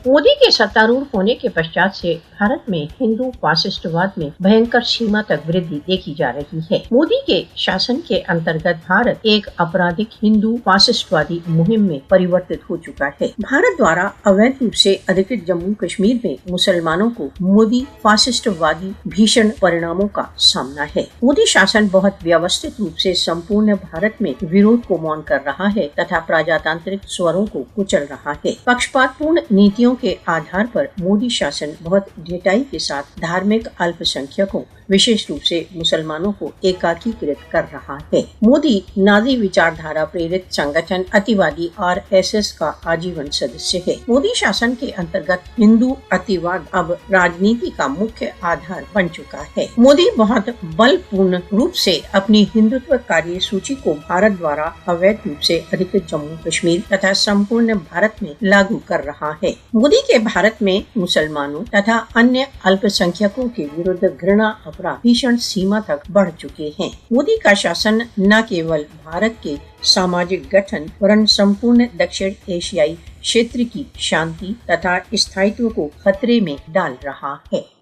मोदी के सत्तारूढ़ होने के पश्चात से भारत में हिंदू फासिस्टवाद में भयंकर सीमा तक वृद्धि देखी जा रही है। मोदी के शासन के अंतर्गत भारत एक आपराधिक हिंदू फासिस्टवादी मुहिम में परिवर्तित हो चुका है। भारत द्वारा अवैध रूप से अधिकृत जम्मू कश्मीर में मुसलमानों को मोदी फासिस्टवादी भीषण परिणामों का सामना है। मोदी शासन बहुत व्यवस्थित रूप से संपूर्ण भारत में विरोध को मौन कर रहा है तथा प्रजातांत्रिक स्वरों को कुचल रहा है। पक्षपातपूर्ण नीतियों के आधार पर मोदी शासन बहुत ढिठाई के साथ धार्मिक अल्पसंख्यकों विशेष रूप से मुसलमानों को एकाकीकृत कर रहा है। मोदी नाजी विचारधारा प्रेरित संगठन अतिवादी RSS का आजीवन सदस्य है। मोदी शासन के अंतर्गत हिंदू अतिवाद अब राजनीति का मुख्य आधार बन चुका है। मोदी बहुत बलपूर्ण रूप से अपनी हिंदुत्व कार्य सूची को भारत द्वारा अवैध रूप से अधिकृत जम्मू कश्मीर तथा संपूर्ण भारत में लागू कर रहा है। मोदी के भारत में मुसलमानों तथा अन्य अल्पसंख्यकों के विरुद्ध घृणा अपराध भीषण सीमा तक बढ़ चुके हैं। मोदी का शासन न केवल भारत के सामाजिक गठन वरन संपूर्ण दक्षिण एशियाई क्षेत्र की शांति तथा स्थायित्व को खतरे में डाल रहा है।